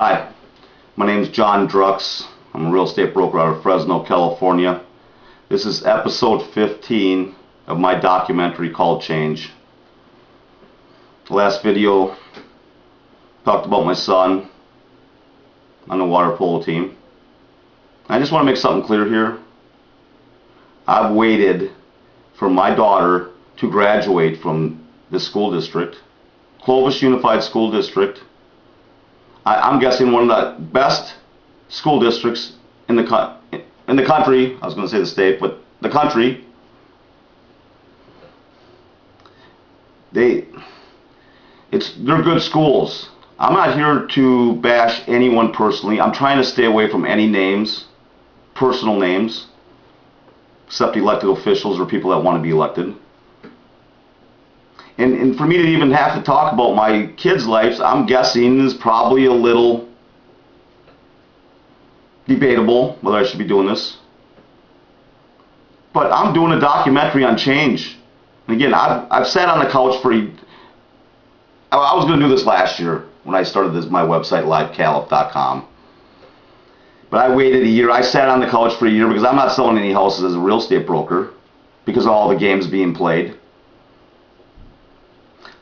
Hi, my name is John Drux. I'm a real estate broker out of Fresno, California. This is episode 15 of my documentary called Change. The last video talked about my son on the water polo team. I just want to make something clear here. I've waited for my daughter to graduate from the school district, Clovis Unified School District. I'm guessing one of the best school districts in the country. I was going to say the state, but the country. They're good schools. I'm not here to bash anyone personally. I'm trying to stay away from any names, personal names, except elected officials or people that want to be elected. And for me to even have to talk about my kids' lives, I'm guessing is probably a little debatable whether I should be doing this. But I'm doing a documentary on change. And again, I've sat on the couch for... I was going to do this last year when I started my website, livecalif.com. But I waited a year. I sat on the couch for a year because I'm not selling any houses as a real estate broker because of all the games being played.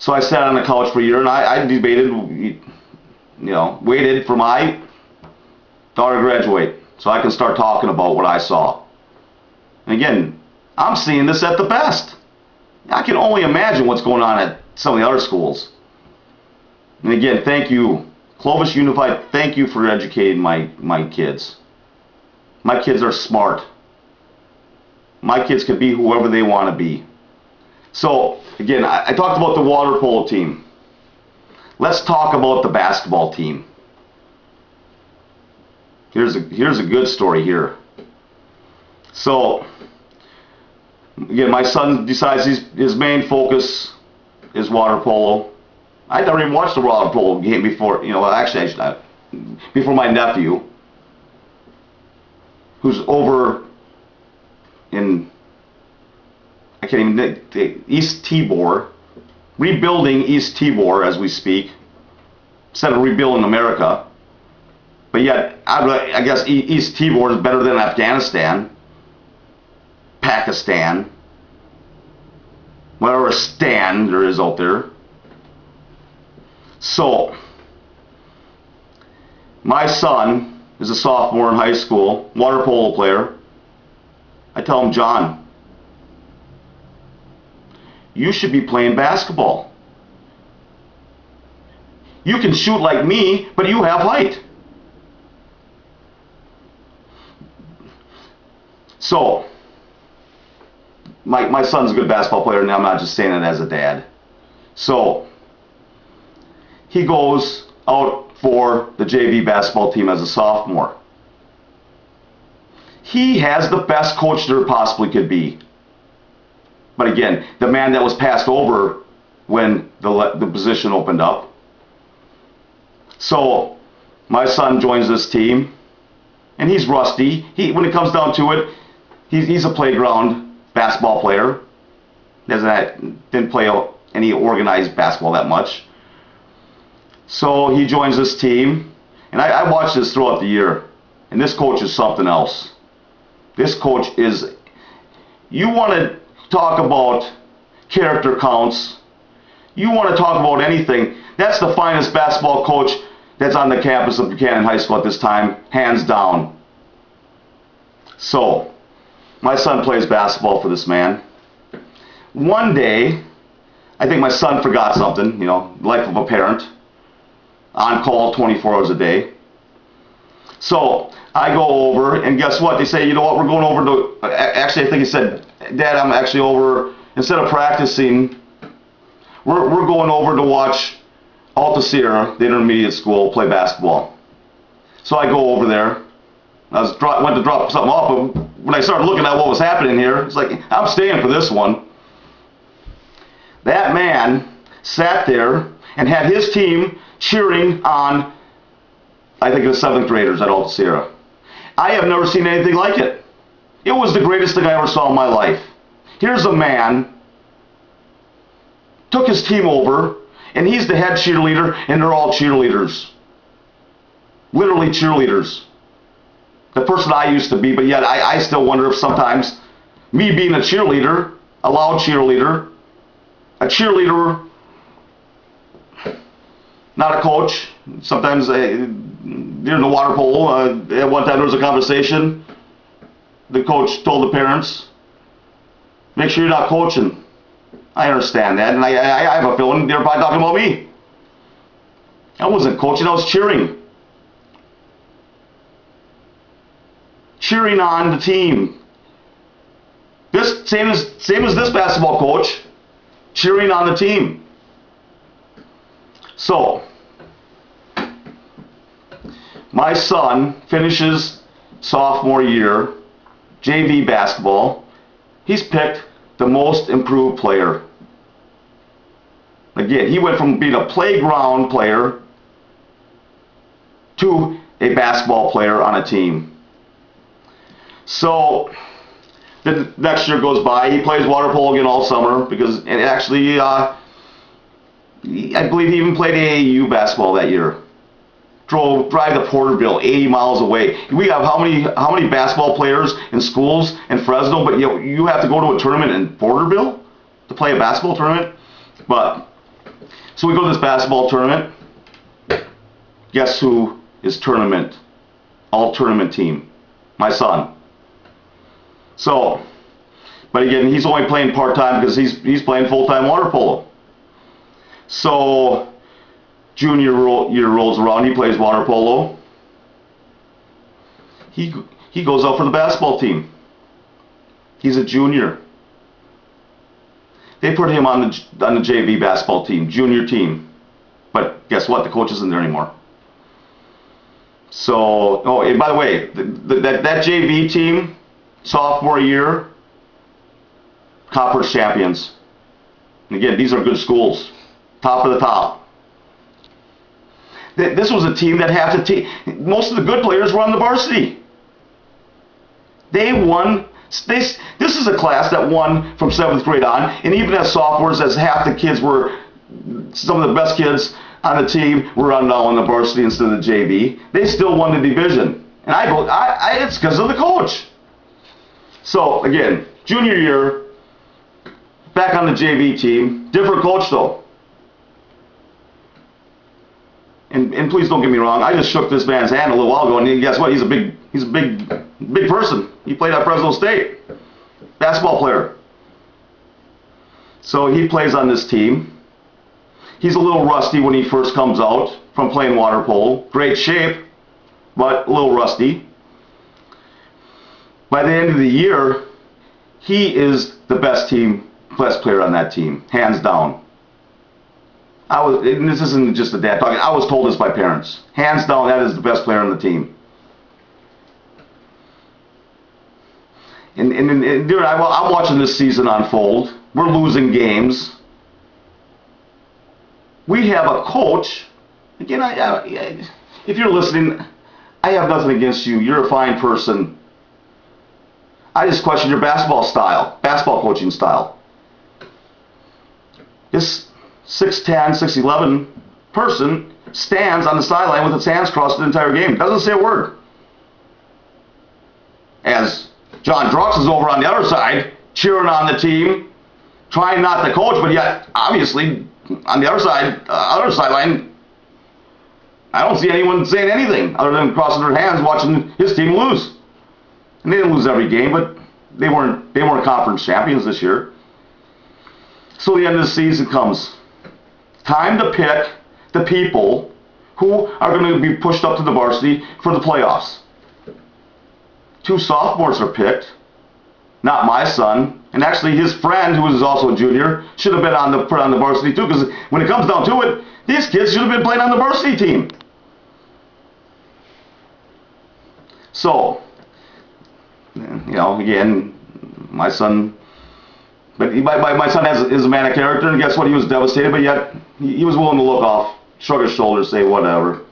So I sat on the couch for a year and I debated, waited for my daughter to graduate so I can start talking about what I saw. And again, I'm seeing this at the best. I can only imagine what's going on at some of the other schools. And again, thank you, Clovis Unified, thank you for educating my kids. My kids are smart. My kids can be whoever they want to be. So, again, I talked about the water polo team. Let's talk about the basketball team. Here's a good story here. So, again, my son decides his main focus is water polo. I never even watched the water polo game before, before my nephew, who's over in... I can't even... East Tibor, rebuilding East Tibor as we speak, instead of rebuilding America. But yet, I guess East Tibor is better than Afghanistan, Pakistan, whatever stan there is out there. So, my son is a sophomore in high school, water polo player. I tell him, John, you should be playing basketball. You can shoot like me, but you have height. So, my son's a good basketball player, and I'm not just saying it as a dad. So, he goes out for the JV basketball team as a sophomore. He has the best coach there possibly could be. But again, the man that was passed over when the position opened up. So my son joins this team, and he's rusty. When it comes down to it, he's a playground basketball player. Didn't play any organized basketball that much. So he joins this team, and I watched this throughout the year. And this coach is something else. This coach is... You want to talk about character counts. You want to talk about anything. That's the finest basketball coach that's on the campus of Buchanan High School at this time, hands down. So, my son plays basketball for this man. One day, I think my son forgot something, life of a parent, on call 24 hours a day. So, I go over, and guess what? They say, you know what, we're going over to... Actually, I think he said, Dad, I'm actually over... Instead of practicing, we're going over to watch Alta Sierra, the intermediate school, play basketball. So I go over there. Went to drop something off, but when I started looking at what was happening here, it's like, I'm staying for this one. That man sat there and had his team cheering on, I think it was 7th graders at Alta Sierra. I have never seen anything like it. It was the greatest thing I ever saw in my life. Here's a man, took his team over, and he's the head cheerleader, and they're all cheerleaders. Literally cheerleaders. The person I used to be, but yet I still wonder if sometimes me being a cheerleader, a loud cheerleader, not a coach. Sometimes during the water polo, at one time there was a conversation. The coach told the parents, make sure you're not coaching. I understand that, and I have a feeling they're probably talking about me. I wasn't coaching, I was cheering. Cheering on the team. This same as this basketball coach, cheering on the team. So, my son finishes sophomore year, JV basketball. He's picked the most improved player. Again, he went from being a playground player to a basketball player on a team. So, the next year goes by. He plays water polo again all summer because, and actually, I believe he even played AAU basketball that year. Drive to Porterville, 80 miles away. We have how many basketball players in schools in Fresno, but you have to go to a tournament in Porterville to play a basketball tournament. But so we go to this basketball tournament. Guess who is all tournament team? My son. So, but again, he's only playing part-time because he's playing full-time water polo. So, junior year rolls around, he plays water polo. He goes out for the basketball team. He's a junior. They put him on the JV basketball team, junior team. But guess what? The coach isn't there anymore. So, oh, and by the way, that JV team, sophomore year, conference champions. And again, these are good schools. Top of the top. This was a team that half the team, most of the good players were on the varsity. They won. This is a class that won from 7th grade on, and even as sophomores, as half the kids were, some of the best kids on the team were on the varsity instead of the JV. They still won the division, and it's because of the coach. So again, junior year, back on the JV team, different coach though. And please don't get me wrong, I just shook this man's hand a little while ago, and guess what? He's a big person. He played at Fresno State, basketball player. So he plays on this team. He's a little rusty when he first comes out from playing water polo. Great shape, but a little rusty. By the end of the year, he is the best player on that team, hands down. And this isn't just a dad talking, I was told this by parents. Hands down, that is the best player on the team. And dude, I'm watching this season unfold. We're losing games. We have a coach. Again, if you're listening, I have nothing against you. You're a fine person. I just question your basketball coaching style. This 6'10", 6'11" person stands on the sideline with his hands crossed the entire game. Doesn't say a word. As John Drux is over on the other side, cheering on the team, trying not to coach, but yet, obviously, on the other sideline, I don't see anyone saying anything other than crossing their hands watching his team lose. And they didn't lose every game, but they weren't conference champions this year. So the end of the season comes. Time to pick the people who are going to be pushed up to the varsity for the playoffs. 2 sophomores are picked, not my son, and actually his friend, who is also a junior, should have been put on the varsity too, because when it comes down to it, these kids should have been playing on the varsity team. So, again, my son, but my son is a man of character, and guess what? He was devastated, but yet he was willing to look off, shrug his shoulders, say whatever.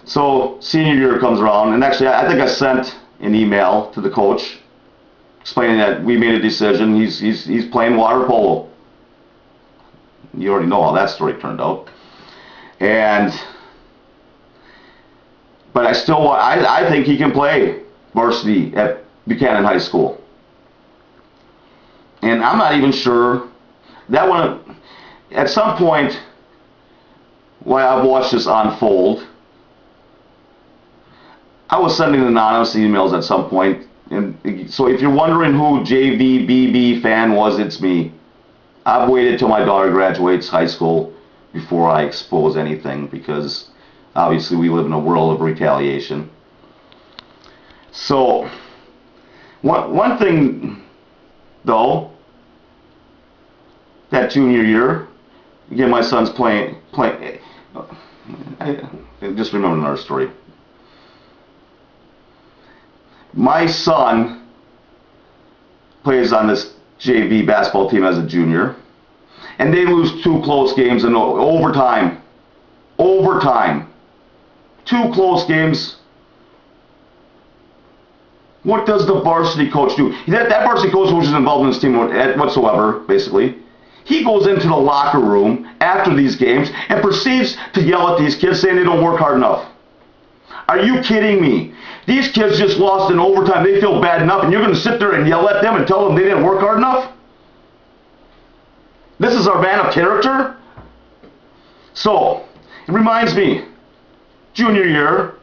So senior year comes around, and actually I think I sent an email to the coach explaining that we made a decision. He's playing water polo. You already know how that story turned out. And But I think he can play varsity at Buchanan High School. And I'm not even sure that one, at some point, while I've watched this unfold, I was sending anonymous emails at some point. And so if you're wondering who JVBB fan was, it's me. I've waited till my daughter graduates high school before I expose anything, because obviously we live in a world of retaliation. So one thing though, that junior year, again, my son's playing. I just remember another story. My son plays on this JV basketball team as a junior, and they lose 2 close games in overtime. Overtime. 2 close games. What does the varsity coach do? That varsity coach, which is involved in this team whatsoever, basically, he goes into the locker room after these games and proceeds to yell at these kids, saying they don't work hard enough. Are you kidding me? These kids just lost in overtime. They feel bad enough, and you're going to sit there and yell at them and tell them they didn't work hard enough? This is our man of character? So, it reminds me, junior year,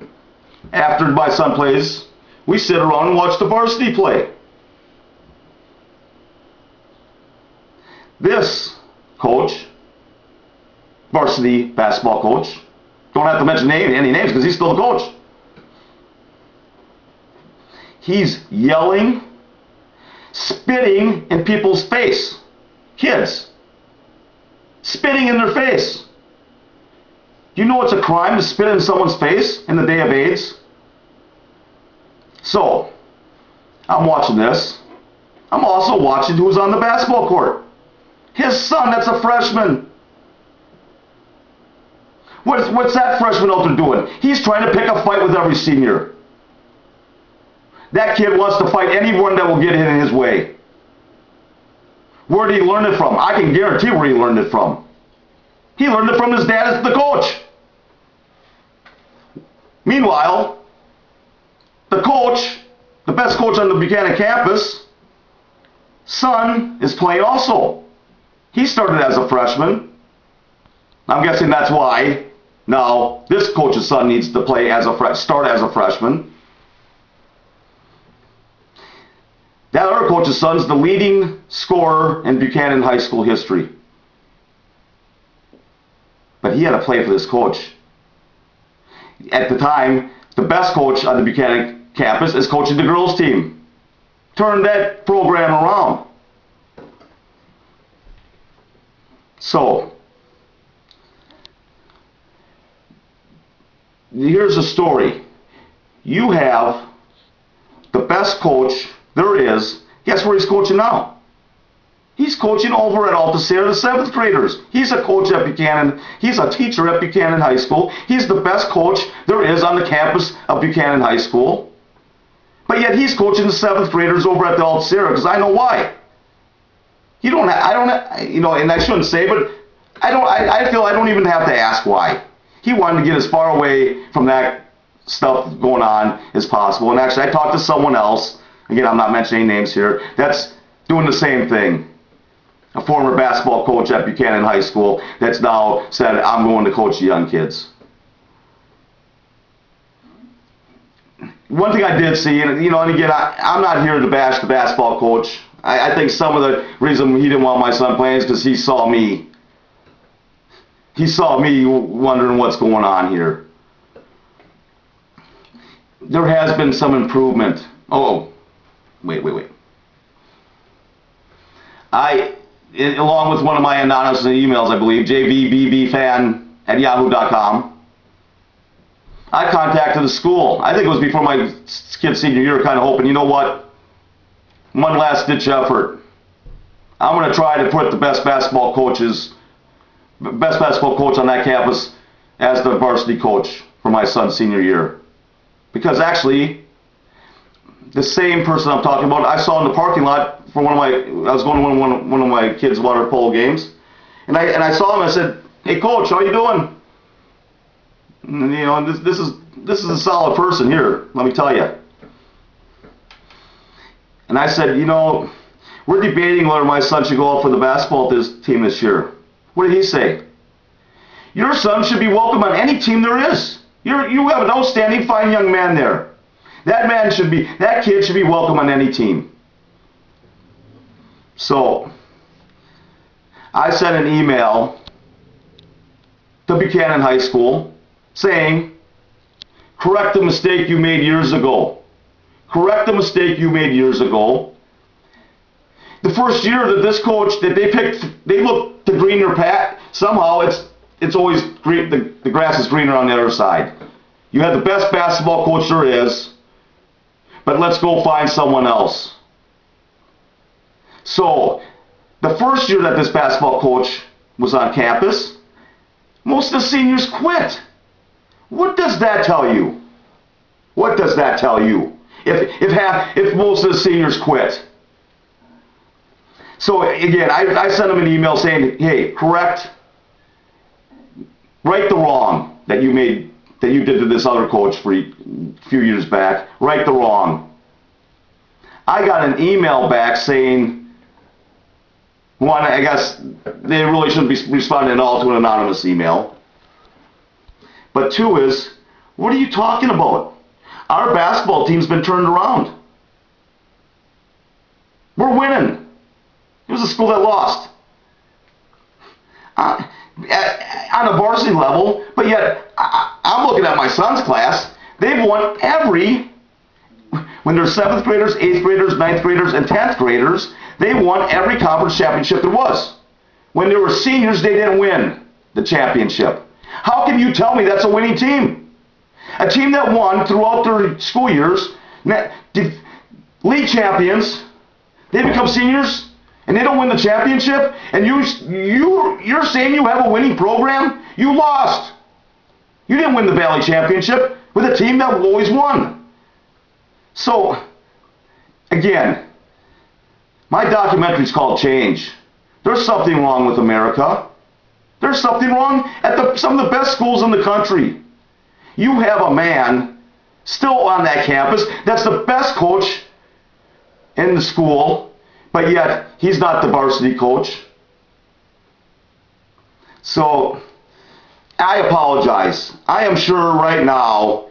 after my son plays, we sit around and watch the varsity play. This coach, varsity basketball coach, don't have to mention any names because he's still the coach. He's yelling, spitting in people's face. Kids. Spitting in their face. Do you know it's a crime to spit in someone's face in the day of AIDS? So, I'm watching this. I'm also watching who's on the basketball court. His son, that's a freshman. What's that freshman out there doing? He's trying to pick a fight with every senior. That kid wants to fight anyone that will get in his way. Where did he learn it from? I can guarantee where he learned it from. He learned it from his dad as the coach. Meanwhile, the coach, the best coach on the Buchanan campus, son is playing also. He started as a freshman. I'm guessing that's why now this coach's son needs to play start as a freshman. That other coach's son's the leading scorer in Buchanan High School history. But he had to play for this coach. At the time, the best coach on the Buchanan campus is coaching the girls team. Turned that program around. So, here's the story. You have the best coach there is. Guess where he's coaching now? He's coaching over at Altair, the 7th graders. He's a coach at Buchanan. He's a teacher at Buchanan High School. He's the best coach there is on the campus of Buchanan High School. But yet he's coaching the 7th graders over at the Altair, because I know why. You don't. And I shouldn't say, but I feel I don't even have to ask why. He wanted to get as far away from that stuff going on as possible. And actually, I talked to someone else. Again, I'm not mentioning names here. That's doing the same thing. A former basketball coach at Buchanan High School that's now said, I'm going to coach young kids. One thing I did see, and again, I'm not here to bash the basketball coach. I think some of the reason he didn't want my son playing is because he saw me. He saw me wondering what's going on here. There has been some improvement. Oh, wait. Along with one of my anonymous emails, I believe, jvbbfan@yahoo.com, I contacted the school. I think it was before my kid's senior year, kind of hoping, you know what? One last ditch effort. I'm going to try to put the best basketball coach on that campus as the varsity coach for my son's senior year. Because actually, the same person I'm talking about, I saw in the parking lot for I was going to one of my kids' water polo games, and I saw him. I said, "Hey, coach, how you doing?" And, this is this is a solid person here, let me tell you. And I said, you know, we're debating whether my son should go out for the basketball team this year. What did he say? Your son should be welcome on any team there is. You have an outstanding, fine young man there. That kid should be welcome on any team. So, I sent an email to Buchanan High School saying, correct the mistake you made years ago. Correct the mistake you made years ago. The first year that this coach, that they picked, they looked to greener path. Somehow it's always green, the grass is greener on the other side. You had the best basketball coach there is, but let's go find someone else. So, the first year that this basketball coach was on campus, most of the seniors quit. What does that tell you? What does that tell you? If most of the seniors quit. So again, I sent him an email saying, hey, right the wrong that you did to this other coach for a few years back. Right the wrong. I got an email back saying, one, I guess they really shouldn't be responding at all to an anonymous email. But two is, what are you talking about? Our basketball team's been turned around. We're winning. It was a school that lost. On a varsity level, but yet I'm looking at my son's class. They've won when they're 7th graders, 8th graders, 9th graders, and 10th graders, they won every conference championship there was. When they were seniors, they didn't win the championship. How can you tell me that's a winning team? A team that won throughout their school years, league champions, they become seniors, and they don't win the championship, and you're saying you have a winning program? You lost. You didn't win the Valley Championship with a team that always won. So, again, my documentary is called Change. There's something wrong with America. There's something wrong at some of the best schools in the country. You have a man still on that campus that's the best coach in the school, but yet he's not the varsity coach. So, I apologize. I am sure right now,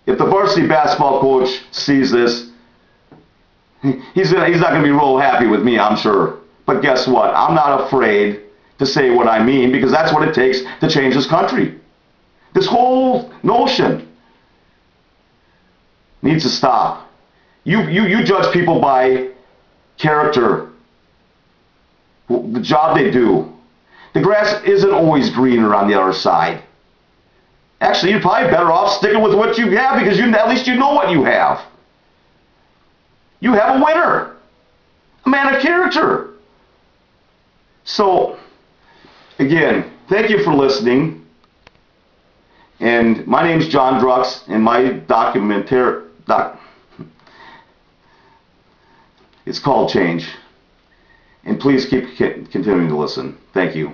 if the varsity basketball coach sees this, he's not going to be real happy with me, I'm sure. But guess what? I'm not afraid to say what I mean, because that's what it takes to change this country. This whole notion needs to stop. You judge people by character, the job they do. The grass isn't always greener on the other side. Actually, you're probably better off sticking with what you have, because at least you know what you have. You have a winner, a man of character. So, again, thank you for listening. And my name's John Drux, and my documentary, it's called Change. And please keep continuing to listen. Thank you.